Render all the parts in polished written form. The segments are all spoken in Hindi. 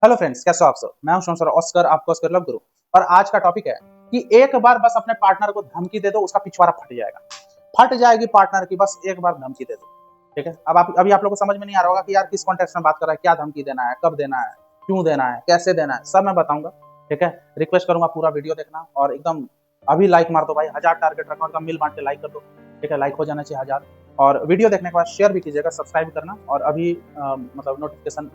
हेलो फ्रेंड्स, कैसे हो आप सब। मैं हूं शमशर ऑस्कर, आपका ऑस्कर लव गुरु। और आज का टॉपिक है कि एक बार बस अपने पार्टनर को धमकी दे दो, उसका पिछवाड़ा फट जाएगा। फट जाएगी पार्टनर की, बस एक बार धमकी दे दो। ठीक है। अब आप अभी आप लोगों को समझ में नहीं आ रहा होगा कि यार किस कॉन्टेक्स्ट में बात कर रहा है, क्या धमकी देना है, कब देना है, क्यों देना है, कैसे देना है, सब मैं बताऊंगा। ठीक है। रिक्वेस्ट करूंगा पूरा वीडियो देखना और एकदम अभी लाइक मार दो भाई, 1000 टारगेट रखा, एकदम मिल बांट के लाइक कर दो। ठीक है, लाइक हो जाना चाहिए 1000। और वीडियो देखने के बाद शेयर भी कीजिएगा, सब्सक्राइब करना और अभी मतलब नोटिफिकेशन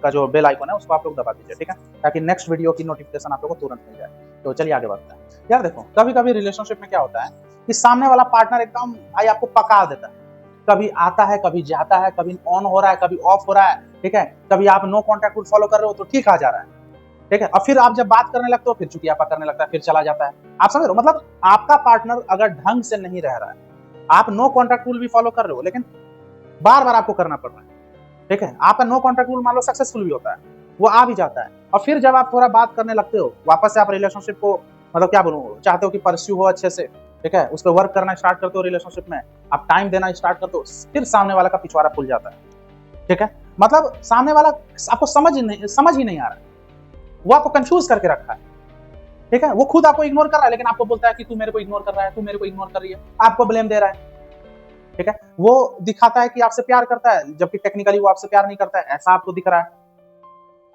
का जो बेल आइकन है उसको आप लोग दबा दीजिए। ठीक है, ताकि नेक्स्ट वीडियो की नोटिफिकेशन आप लोगों को तुरंत मिल जाए। तो चलिए आगे बढ़ते हैं। यार देखो, कभी कभी रिलेशनशिप में क्या होता है कि सामने वाला पार्टनर एकदम भाई आपको पका देता है। कभी आता है, कभी जाता है, कभी ऑन हो रहा है, कभी ऑफ हो रहा है। ठीक है, कभी आप नो कॉन्टैक्ट रूल फॉलो कर रहे हो तो ठीक आ जा रहा है। ठीक है, और फिर आप जब बात करने लगते हो फिर चुटियापा करने लगता है, फिर चला जाता है। आप समझ रहे हो, मतलब आपका पार्टनर अगर ढंग से नहीं रह रहा है, आप नो कॉन्टैक्ट रूल भी फॉलो कर रहे हो लेकिन बार बार आपको करना पड़ रहा है। ठीक है, आपका नो कॉन्टैक्ट रूल मान लो सक्सेसफुल भी होता है, वो आ भी जाता है, और फिर जब आप थोड़ा बात करने लगते हो, वापस से आप रिलेशनशिप को मतलब क्या बोलूं, चाहते हो कि परस्यू हो अच्छे से। ठीक है, उस पर वर्क करना स्टार्ट करते हो रिलेशनशिप में, आप टाइम देना स्टार्ट करते हो, फिर सामने वाला का पिछवाड़ा खुल जाता है। ठीक है, मतलब सामने वाला आपको समझ ही नहीं आ रहा है, वो आपको कंफ्यूज करके रखा है। ठीक है, वो खुद आपको इग्नोर कर रहा है लेकिन आपको बोलता है कि तू मेरे को इग्नोर कर रहा है, तू मेरे को इग्नोर कर रही है, आपको ब्लेम दे रहा है। ठीक है, वो दिखाता है कि आपसे प्यार करता है जबकि टेक्निकली वो आपसे प्यार नहीं करता है, ऐसा आपको दिख रहा है।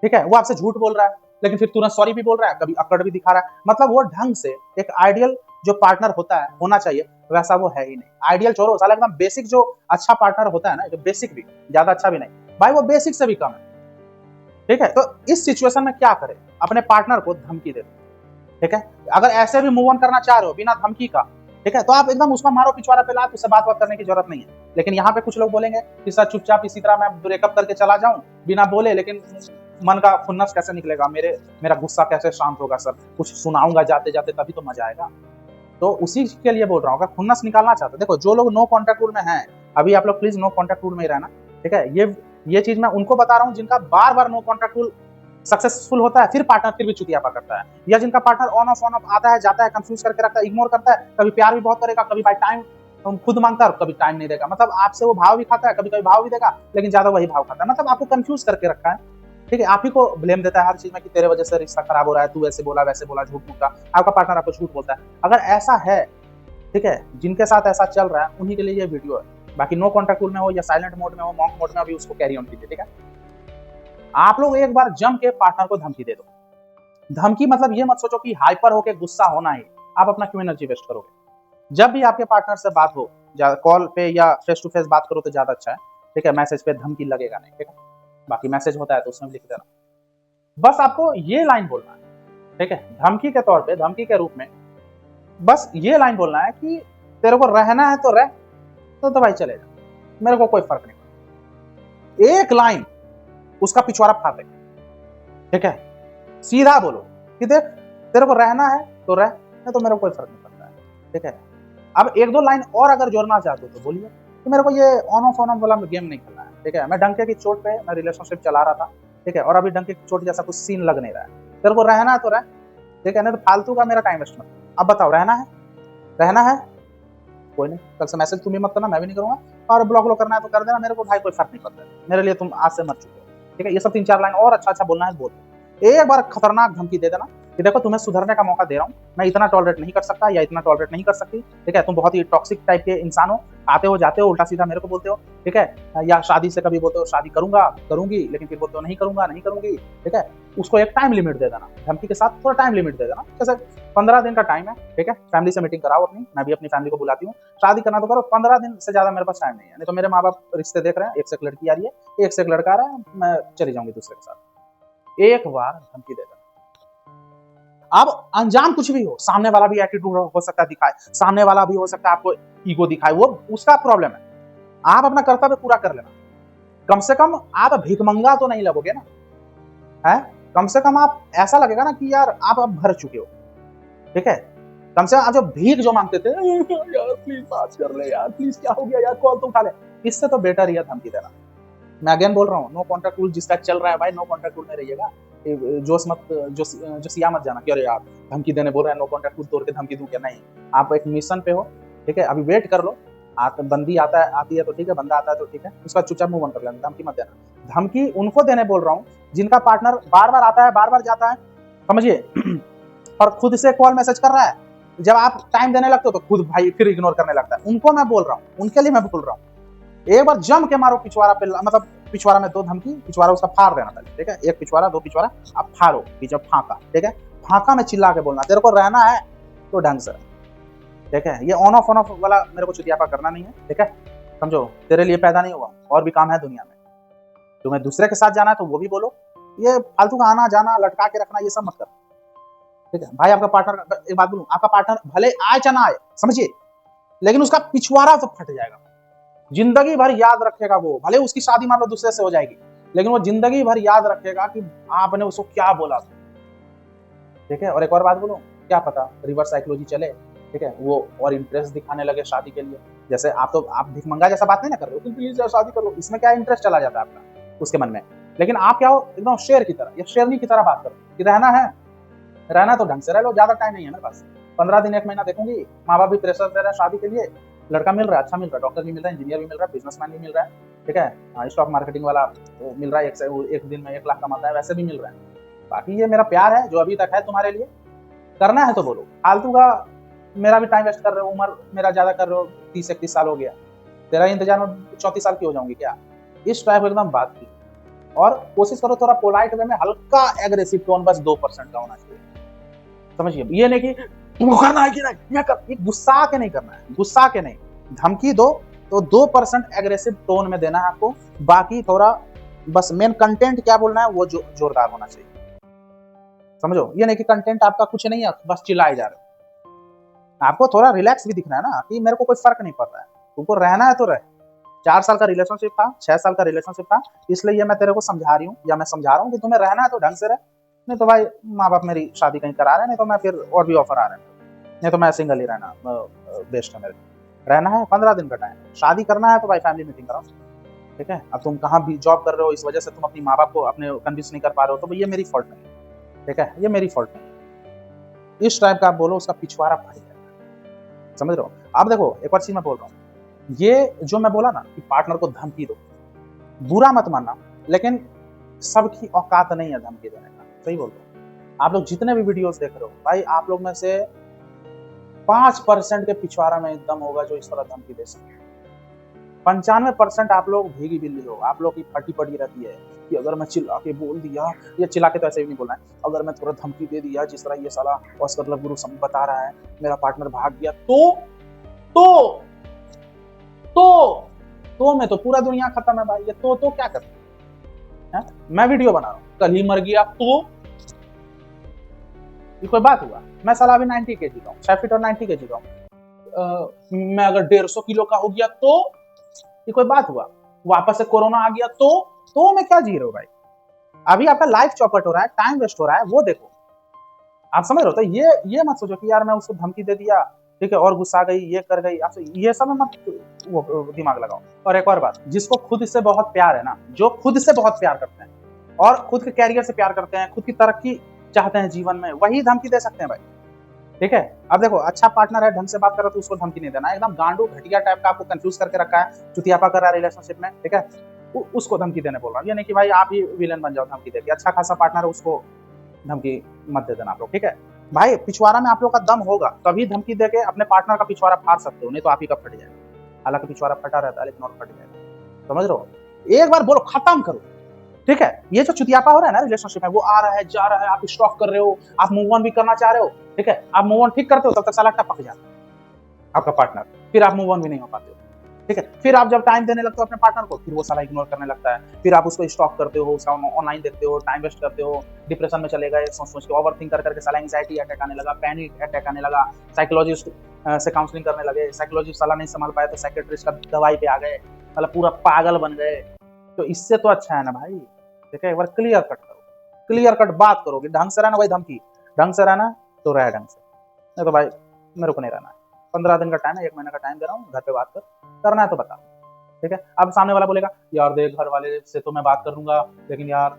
ठीक है, वो आपसे झूठ बोल रहा है लेकिन फिर तुरंत सॉरी भी बोल रहा है, कभी अकड़ भी दिखा रहा है। मतलब वो ढंग से एक आइडियल जो पार्टनर होता है, होना चाहिए, वैसा वो है ही नहीं। आइडियल छोड़ो, साला एकदम बेसिक जो अच्छा पार्टनर होता है ना, जो बेसिक भी, ज्यादा अच्छा भी नहीं भाई, वो बेसिक से भी कम है। ठीक है, तो इस सिचुएशन में क्या करें, अपने पार्टनर को धमकी दे दो। ठीक है, अगर ऐसे भी मूव ऑन करना चाह रहे हो बिना धमकी का, ठीक है, तो आप एकदम उसका मारो पिछवाड़ा पे लात, उससे बात करने की जरूरत नहीं है। लेकिन यहाँ पे कुछ लोग बोलेंगे कि सर चुपचाप इसी तरह मैं ब्रेकअप करके चला जाऊं बिना बोले, लेकिन मन का खुन्नस कैसे निकलेगा, मेरा गुस्सा कैसे शांत होगा सर, कुछ सुनाऊंगा जाते जाते तभी तो मजा आएगा। तो उसी के लिए बोल रहा हूँ, अगर खुन्नस निकालना चाहते हो, देखो जो लोग नो कॉन्टैक्ट रूल में हैं, अभी आप लोग प्लीज नो कॉन्टैक्ट रूल में ही रहना। ठीक है, ये चीज मैं उनको बता रहा हूँ जिनका बार बार नो कॉन्टैक्ट रूल सक्सेसफुल होता है, फिर पार्टनर फिर भी चुतियापा करता है, या जिनका पार्टनर ऑन ऑफ आता है जाता है, कंफ्यूज करके रखता है, इग्नोर करता है, कभी प्यार भी बहुत करेगा, कभी बाई टाइम खुद मांगता है और कभी टाइम नहीं देगा। मतलब आपसे वो भाव भी खाता है, कभी कभी भाव भी देगा लेकिन ज्यादा वही भाव खाता है। मतलब आपको कंफ्यूज करके रखा है। ठीक है, आप ही को ब्लेम देता है हर चीज में कि तेरे वजह से रिश्ता खराब हो रहा है, तू ऐसे बोला वैसे बोला, झूठ मूठ का। आपका पार्टनर आपको झूठ बोलता है। अगर ऐसा है, ठीक है, जिनके साथ ऐसा चल रहा है उन्हीं के लिए ये वीडियो है। बाकी नो कॉन्टैक्ट रूल में हो या साइलेंट मोड में हो, मॉन्क मोड में, अभी उसको कैरी ऑन कीजिए। ठीक है, आप लोग एक बार जम के पार्टनर को धमकी दे दो। धमकी मतलब ये मत सोचो कि हाइपर होके गुस्सा होना ही, आप अपना क्यों एनर्जी वेस्ट करोगे। जब भी आपके पार्टनर से बात हो, कॉल पे या फेस टू फेस बात करो तो ज्यादा अच्छा है। ठीक है, मैसेज पे धमकी लगेगा नहीं। ठीक है, बाकी मैसेज होता है तो उसमें लिख देना। बस आपको ये लाइन बोलना है। ठीक है, धमकी के तौर पे, धमकी के रूप में बस ये लाइन बोलना है कि तेरे को रहना है तो रह, तो भाई चलेगा, मेरे को कोई फर्क नहीं पड़ता। एक लाइन उसका पिछवाड़ा फाड़ दे। ठीक है, सीधा बोलो कि देख, तेरे को रहना है तो रह, नहीं तो मेरे को कोई फर्क नहीं पड़ता है। ठीक है, अब एक दो लाइन और अगर जोड़ना चाहते हो तो बोलिए कि मेरे को ये ऑन ऑफ वाला गेम नहीं खेलना है। ठीक है, मैं डंके की चोट पे मैं रिलेशनशिप चला रहा था। ठीक है, और अभी डंके की चोट जैसा कुछ सीन लग नहीं रहा है। तेरे को रहना है तो रह, ठीक है, नहीं तो फालतू का मेरा टाइम वेस्ट मत। अब बताओ, रहना है, रहना है, कोई नहीं, कल से मैसेज तुम भी मत करना, मैं भी नहीं करूंगा, और ब्लॉक व्लॉक करना है तो कर देना, मेरे को भाई कोई फर्क नहीं पड़ता है, मेरे लिए तुम आज से मर चुके हो। ठीक है, ये सब 3-4 लाइन और अच्छा अच्छा बोलना है बोल दो। एक बार खतरनाक धमकी दे देना कि देखो तुम्हें सुधरने का मौका दे रहा हूँ, मैं इतना टॉलरेट नहीं कर सकता या इतना टॉलरेट नहीं कर सकती। ठीक है, तुम बहुत ही टॉक्सिक टाइप के इंसान हो, आते हो जाते हो उल्टा सीधा मेरे को बोलते हो। ठीक है, या शादी से कभी बोलते हो शादी करूंगा करूंगी, लेकिन फिर बोलते हो नहीं करूंगा नहीं करूंगी। ठीक है, उसको एक टाइम लिमिट दे देना, धमकी के साथ थोड़ा टाइम लिमिट दे देना, जैसे 15 दिन का टाइम है। ठीक है, फैमिली से मीटिंग कराओ अपनी, मैं भी अपनी फैमिली को बुलाती हूँ, शादी करना तो करो, 15 दिन से ज्यादा मेरे पास टाइम नहीं है, नहीं तो मेरे माँ बाप रिश्ते देख रहे हैं, एक से एक लड़की आ रही है, एक से एक लड़का आ रहा है, मैं चली जाऊंगी दूसरे के साथ। एक बार धमकी दे देना। अब अंजाम कुछ भी हो, सामने वाला भी एटीट्यूड हो सकता है दिखाए, सामने वाला भी हो सकता है आपको ईगो दिखाए, वो उसका प्रॉब्लम है। आप अपना कर्तव्य पूरा कर लेना। कम से कम आप भिखमंगा तो नहीं लगोगे ना, है, कम से कम आप ऐसा लगेगा ना कि यार आप अब भर चुके हो। ठीक है, कम से कम आप जो भीख जो मांगते थे, यार प्लीज बात कर ले यार, प्लीज क्या हो गया यार, कॉल तो उठा ले, इससे तो बेटर ही है धमकी देना। मैं अगेन बोल रहा हूँ, नो कॉन्टैक्ट रूल जिसका चल रहा है भाई, नो कॉन्टैक्ट रूल में रहिएगा। जोश मत जो सिया मत जाना कि अरे यार धमकी देने बोल रहे हैं, नो कॉन्टैक्ट रूल तोड़ के धमकी दूं क्या, नहीं। आप एक मिशन पे हो। ठीक है, अभी वेट कर लो, बंदी आती है तो ठीक है, बंदा आता है तो ठीक है, उसका चुपचाप मूव ऑन कर लेना, धमकी मत देना। धमकी उनको देने बोल रहा हूँ जिनका पार्टनर बार बार आता है, बार बार जाता है, समझिए, और खुद से कॉल मैसेज कर रहा है, जब आप टाइम देने लगते हो तो खुद भाई फिर इग्नोर करने लगता है। उनको मैं बोल रहा हूँ, उनके लिए मैं बोल रहा हूँ, एक बार जम के मारो पिछवाड़ा पे, मतलब पिछवाड़ा में 2 धमकी, पिछवाड़ा उसका फाड़ देना पहले, ठीक है, 1 पिछवाड़ा 2 पिछवाड़ा, आप फाड़ो, पीछे फाका, ठीक है, फाका में चिल्ला के बोलना, तेरे को रहना है तो ढंग से, ठीक है, ये ऑन ऑफ वाला मेरे को चुतियापा करना नहीं है, ठीक है, समझो, तेरे लिए पैदा नहीं हुआ, और भी काम है दुनिया में, तुम्हें दूसरे के साथ जाना है तो वो भी बोलो, ये फालतू का आना जाना लटका के रखना ये सब मत कर, ठीक है भाई। आपका पार्टनर, एक बात बोलूं, आपका पार्टनर भले आए चाहे ना आए, समझिए, लेकिन उसका पिछवाड़ा तो फट जाएगा, जिंदगी भर याद रखेगा वो, भले उसकी शादी मान लो दूसरे से हो जाएगी, लेकिन वो जिंदगी भर याद रखेगा कि आपने उसको क्या बोला था, ठीक है। और एक और बात बोलूं, क्या पता रिवर्स साइकोलॉजी चले, ठीक है, वो और इंटरेस्ट दिखाने लगे शादी के लिए, जैसे आप भिखमंगा जैसा बात नहीं ना कर रहे हो, प्लीज शादी करो, इसमें क्या इंटरेस्ट चला जाता है आपका उसके मन में, लेकिन आप क्या हो एकदम शेर की तरह या शेरनी की तरह बात करो कि रहना तो ढंग से रह लो, ज्यादा टाइम नहीं है मेरे पास, 15 दिन 1 महीना देखूंगी, माँ बाप भी प्रेशर दे रहे हैं शादी के लिए, लड़का मिल रहा है, अच्छा मिल रहा है, डॉक्टर भी मिल रहा है, इंजीनियर भी मिल रहा है, बिजनेसमैन भी मिल रहा है, ठीक है, स्टॉक मार्केटिंग वाला मिल रहा है, एक दिन में 1 लाख कमाता है, वैसे भी मिल रहा है, बाकी ये मेरा प्यार है जो अभी तक है तुम्हारे लिए, करना है तो बोलो, फालतू का मेरा भी टाइम वेस्ट कर रहे हो, उम्र मेरा ज्यादा कर रहे हो, 30-31 साल हो गया, तेरा इंतजार में 34 साल की हो जाऊंगी क्या, इस टाइप एकदम बात की, और कोशिश करो थोड़ा पोलाइट वे में, हल्का एग्रेसिव टोन, बस 2% का होना चाहिए, समझिए, ये नहीं कि करना है कि नहीं, ये कर, ये गुस्सा के नहीं करना है, गुस्सा के नहीं, धमकी दो तो 2% एग्रेसिव टोन में देना है आपको, बाकी थोड़ा बस मेन कंटेंट क्या बोलना है वो जोरदार होना चाहिए, समझो, ये नहीं कि कंटेंट आपका कुछ नहीं है, बस चिल्लाए जा रहे हो, आपको थोड़ा रिलैक्स भी दिखना है ना, कि मेरे को कोई फर्क नहीं पड़ रहा है, तुमको रहना है तो रहे, 4 साल का रिलेशनशिप था, 6 साल का रिलेशनशिप था, इसलिए मैं तेरे को समझा रही हूँ, या मैं समझा रहा हूँ कि तुम्हें रहना है तो ढंग से रहे, नहीं तो भाई माँ बाप मेरी शादी कहीं करा रहे हैं, नहीं तो मैं फिर और भी ऑफर आ रहे हैं, नहीं तो मैं सिंगल ही रहना बेस्ट है मेरे, रहना है 15 दिन का टाइम, शादी करना है तो भाई फैमिली मीटिंग कराओ, ठीक है। अब तुम कहाँ भी जॉब कर रहे हो, इस वजह से तुम अपनी माँ बाप को अपने कन्विंस नहीं कर पा रहे हो, तो ये मेरी फॉल्ट नहीं, ठीक है, ये मेरी फॉल्ट नहीं, इस टाइप का आप बोलो, उसका पिछवाड़ा फट जाएगा, समझ रहे हो। आप देखो एक और चीज मैं बोल रहा हूँ, ये जो मैं बोला ना कि पार्टनर को धमकी दो, बुरा मत मानना, लेकिन सबकी औकात नहीं है धमकी देने का, सही बोल रहा हूँ। आप लोग जितने भी वीडियोस देख रहे हो भाई, आप लोग में से 5% के पिछवाड़ा में एकदम होगा जो इस तरह धमकी दे सके, 95% आप लोग भीगी बिल्ली हो, आप लोग की फटी पड़ी रहती है कि अगर मैं चिल्ला के बोल दिया, ये चिल्ला के तो ऐसे भी नहीं बोलना है, अगर मैं थोड़ा धमकी दे दिया, जिस तरह ये साला ऑस्कर लव गुरु बता रहा है, मेरा पार्टनर भाग गया तो मैं तो पूरा दुनिया खत्म है भाई, ये तो क्या करते हैं, मैं वीडियो बना रहा हूँ, कल ही मर गया तो ये कोई बात हुआ, मैं साला अभी 90 kg का हूँ, 6 फीट और 90 kg का हूँ, मैं अगर 150 किलो का हो गया तो ये कोई बात हुआ, वापस से कोरोना आ गया तो मैं क्या जी रहा हूँ भाई, अभी आपका लाइफ चौपट हो रहा है, टाइम वेस्ट हो रहा है, वो देखो, आप समझ रहे हो, तो ये मत सोचो कि यार मैं उसको धमकी दे दिया, ठीक है, और गुस्सा गई, ये कर गई, आपसे ये सब मत वो दिमाग लगाओ। और एक और बात, जिसको खुद से बहुत प्यार है ना, जो खुद से बहुत प्यार करते हैं और खुद के कैरियर से प्यार करते हैं, खुद की तरक्की चाहते हैं जीवन में, वही धमकी दे सकते हैं भाई, ठीक है। अब देखो अच्छा पार्टनर है, ढंग से बात कर रहा है तो उसको धमकी नहीं देना, एकदम गांडू घटिया टाइप का आपको कंफ्यूज करके रखा है, चुतियापा कर रहा है रिलेशनशिप में, ठीक है, उसको धमकी देने बोल रहा हूँ, ये नहीं कि भाई आप ही विलन बन जाओ धमकी देके, अच्छा खासा पार्टनर है उसको धमकी मत दे देना आप लोग, ठीक है भाई। पिछवाड़ा में आप लोग का दम होगा तभी धमकी देके अपने पार्टनर का पिछवाड़ा फाड़ सकते हो, नहीं तो आप ही का फट जाएगा, हालांकि पिछवाड़ा फटा रहता है लेकिन और फट जाएगा, समझ रहे हो, एक बार बोलो खत्म करो, ठीक है। ये जो चुतियापा हो रहा है ना रिलेशनशिप में, वो आ रहा है जा रहा है, आप स्टॉप कर रहे हो, आप मूव ऑन भी करना चाह रहे हो, ठीक है, आप मूव ऑन ठीक करते हो तब तक साला टपक जाता है आपका पार्टनर, फिर आप मूव ऑन भी नहीं हो पाते हो, ठीक है। फिर आप जब टाइम देने लगते हो अपने पार्टनर को, फिर वो साला इग्नोर करने लगता है, फिर आप उसको स्टॉक करते हो, ऑनलाइन देखते हो, टाइम वेस्ट करते हो, डिप्रेशन में चले गए, सोच के ओवर थिंक करके साला एंग्जाइटी अटैक आने लगा, पैनिक अटैक आने लगा, साइकोलॉजिस्ट से काउंसलिंग करने लगे, साइकोलॉजिस्ट साला नहीं संभाल पाए तो साइकेट्रिस्ट का दवाई पे आ गए, मतलब पूरा पागल बन गए, तो इससे तो अच्छा है ना भाई, ठीक है, एक बार क्लियर कट करो, क्लियर कट बात करो कि ढंग से रहना भाई, धमकी ढंग से रहना तो रहे ढंग से, नहीं तो भाई मेरे को नहीं रहना है, 15 दिन का टाइम है, 1 महीने का टाइम दे रहा हूँ, घर पे बात करना है तो बता, ठीक है। अब सामने वाला बोलेगा यार देख घर वाले से तो मैं बात कर लूंगा, लेकिन यार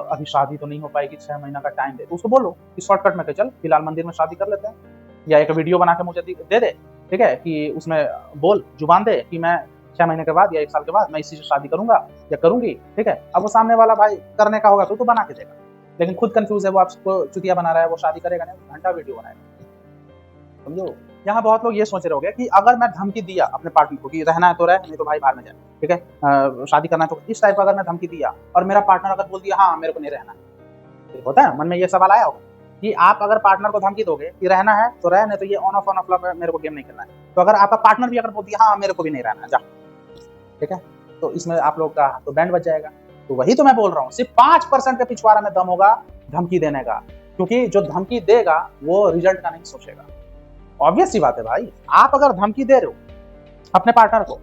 अभी शादी तो नहीं हो पाएगी, 6 महीना का टाइम दे, तो उसको बोलो कि शॉर्टकट में चल फिलहाल मंदिर में शादी कर लेते हैं, या एक वीडियो बना के मुझे दे दे, ठीक है, कि उसमें बोल जुबान दे कि मैं 6 महीने के बाद या 1 साल के बाद मैं इसी से शादी करूंगा या करूंगी, ठीक है। अब वो सामने वाला भाई करने का होगा तो बना के देगा, लेकिन खुद कंफ्यूज है, वो आपको चुतिया बना रहा है, वो शादी करेगा नहीं, घंटा वीडियो बनाएगा, समझो। यहाँ बहुत लोग ये सोच रहे होंगे कि अगर मैं धमकी दिया अपने पार्टनर को कि रहना है तो रह, नहीं तो भाई बाहर में जाए, ठीक है, शादी करना है तो इस टाइप का अगर मैं धमकी दिया और मेरा पार्टनर अगर बोल दिया हाँ मेरे को नहीं रहना है, फिर होता है मन में ये सवाल आया होगा कि आप अगर पार्टनर को धमकी दोगे कि रहना है तो रह, नहीं तो ये ऑन ऑफ मेरे को गेम नहीं खेलना है, तो अगर आपका पार्टनर भी अगर बोल दिया हाँ मेरे को भी नहीं रहना है जा, ठीक है, तो इसमें आप लोग का तो बैंड बच जाएगा। तो वही तो मैं बोल रहा हूँ, सिर्फ 5% के पिछवाड़ा में दम होगा धमकी देने का, क्योंकि जो धमकी देगा वो रिजल्ट का नहीं सोचेगा। ऑब्वियस सी बात है भाई, आप अगर धमकी दे रहे हो अपने पार्टनर को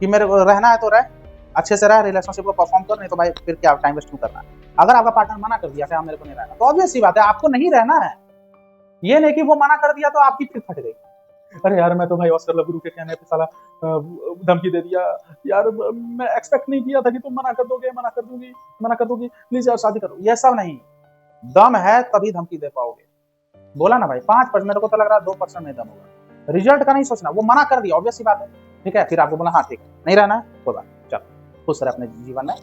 कि मेरे को रहना है तो रह, अच्छे से रह, रिलेशनशिप को परफॉर्म कर, नहीं तो भाई फिर क्या टाइम वेस्ट क्यों करना है। अगर आपका पार्टनर मना कर दिया कि मेरे को नहीं रहना, तो ऑब्वियस सी बात है आपको नहीं रहना है। ये नहीं कि वो मना कर दिया तो आपकी फिर फट गई, अरे यार मैं तो भाई ऑस्कर लवगुरु के कहने पे साला धमकी दे दिया यार, मैं एक्सपेक्ट नहीं किया था कि तुम मना कर दोगे, मना कर दोगी, प्लीज यार शादी करो। ये सब नहीं, दम है तभी धमकी दे पाओगे। बोला ना भाई 5%, मेरे को तो लग रहा है 2% में दम होगा। रिजल्ट का नहीं सोचना, वो मना कर दिया ऑब्वियस सी बात है, ठीक है, फिर आपको बोला हाँ ठीक है नहीं रहना है कोई बात, चलो खुश रहे अपने जीवन में,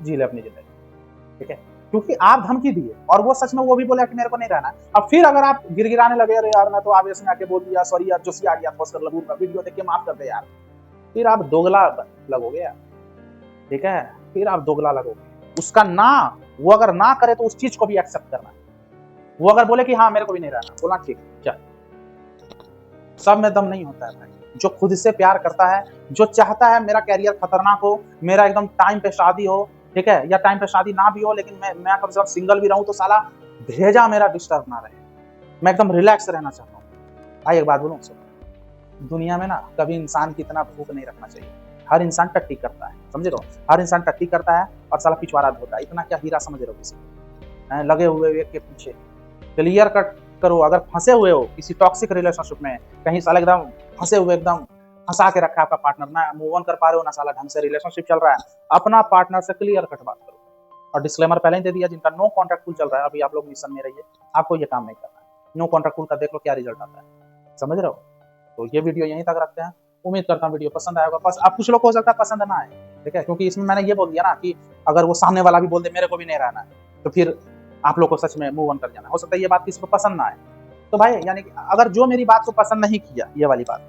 जी ले अपनी जिंदगी, ठीक है, क्योंकि आप धमकी दिए और वो सच में वो भी बोला कि मेरे को नहीं रहना। अब फिर अगर आप गिरगिराने लगे, अरे यार मैं तो आवेश में आके बोल दिया, सॉरी यार जोशी आ गया, ऑस्कर लवगुरु का वीडियो देख के माफ कर दे यार, फिर आप दोगला लगोगे यार, ठीक है, फिर आप दोगला लगोगे। उसका ना, वो अगर ना करे तो उस चीज को भी एक्सेप्ट करना, वो अगर बोले कि हाँ मेरे को भी नहीं रहना, बोला ठीक चल। सब में दम नहीं होता है भाई, जो खुद से प्यार करता है, जो चाहता है मेरा कैरियर खतरनाक हो, मेरा एकदम टाइम पे शादी हो, ठीक है, या टाइम पे शादी ना भी हो लेकिन मैं कम से कम सिंगल भी रहूं तो साला भेजा मेरा डिस्टर्ब ना रहे, मैं एकदम रिलैक्स रहना चाहता हूँ। भाई एक बात बोलूं, दुनिया में ना कभी इंसान की इतना भूख नहीं रखना चाहिए। हर इंसान टट्टी करता है, समझे रहो, हर इंसान टट्टी करता है और साला पिछवाड़ा धोता है, इतना क्या हीरा समझ रहे हो किसी लगे हुए एक के पीछे। क्लियर कट करो, अगर फंसे हुए हो किसी टॉक्सिक रिलेशनशिप में, कहीं साला एकदम फंसे हुए, एकदम फंसा के रखा है आपका पार्टनर, ना मूव ऑन कर पा रहे हो, ना साला ढंग से रिलेशनशिप चल रहा है, अपना पार्टनर से क्लियर कट बात करो। और डिस्क्लेमर पहले ही दे दिया, जिनका नो कॉन्ट्रैक्ट कूल चल रहा है अभी आप लोग मिशन में रहिए, आपको ये काम नहीं करना है। नो कॉन्ट्रैक्ट कूल का देख लो क्या रिजल्ट आता है, समझ रहे हो। तो ये वीडियो यहीं तक रखते हैं, उम्मीद करता हूँ वीडियो पसंद आएगा। बस आप कुछ लोग को हो सकता है पसंद ना आए, ठीक है, क्योंकि इसमें मैंने ये बोल दिया ना कि अगर वो सामने वाला भी बोल दे मेरे को भी नहीं रहना है, तो फिर आप लोग को सच में मूव ऑन कर जाना। हो सकता है ये बात किसी को पसंद ना आए, तो भाई यानी कि अगर जो मेरी बात को पसंद नहीं किया ये वाली बात,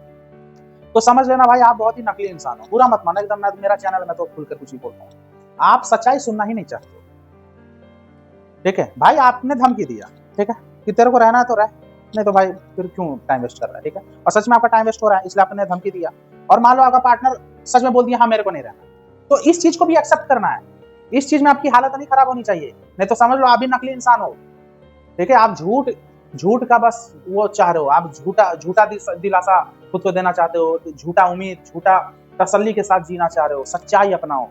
तो समझ लेना भाई आप बहुत ही नकली इंसान हो, बुरा मत मानो एकदम। मैं मेरा चैनल में तो खुलकर कुछ ही बोलता हूँ, आप सच्चाई सुनना ही नहीं चाहते, ठीक है भाई। आपने धमकी दिया, ठीक है, कि तेरे को रहना है तो रह, नहीं तो भाई फिर क्यों टाइम वेस्ट कर रहा है, ठीक है, और सच में आपका टाइम वेस्ट हो रहा है इसलिए आपने धमकी दिया। और मान लो आपका पार्टनर सच में बोल दिया हाँ मेरे को नहीं रहना, तो इस चीज को भी एक्सेप्ट करना है, इस चीज में आपकी हालत नहीं खराब होनी चाहिए, नहीं तो समझ लो आप भी नकली इंसान हो, ठीक है। आप झूठ का बस वो चाह रहे हो, आप झूठा दिलासा खुद को देना चाहते हो, झूठा उम्मीद, झूठा तसल्ली के साथ जीना चाह रहे हो। सच्चाई अपनाओ,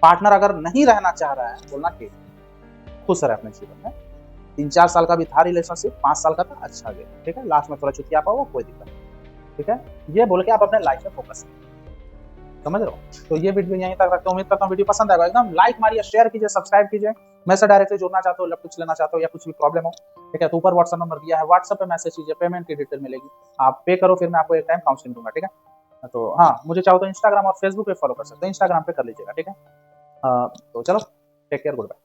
पार्टनर अगर नहीं रहना चाह रहा है बोलना ठीक, खुश रहे अपने जीवन में। 3-4 साल का भी था रिलेशनशिप, 5 साल का था, अच्छा गया, ठीक है, लास्ट में थोड़ा चुतिया पाओ कोई दिक्कत नहीं, ठीक है, ये बोल के आप अपने लाइफ में फोकस करें, समझ रहे हो। तो ये वीडियो यहीं तक रखता हूँ, उम्मीद करता हूँ वीडियो पसंद आएगा, एकदम लाइक मारिए, शेयर कीजिए, सब्सक्राइब कीजिए। मैं से डायरेक्टली जुड़ना चाहते हो, कुछ लेना चाहते हो या कुछ भी प्रॉब्लम हो, ठीक है, तो ऊपर व्हाट्सएप नंबर दिया है, व्हाट्सएप पे मैसेज कीजिए, पेमेंट की डिटेल मिलेगी, आप पे करो, फिर मैं आपको एक टाइम काउंसलिंग दूंगा, ठीक है। तो हाँ, मुझे चाहो तो इंस्टाग्राम और फेसबुक पे फॉलो कर सकते हो, इंस्टाग्राम पे कर लीजिएगा, ठीक है। तो चलो, टेक केयर, गुड बाय।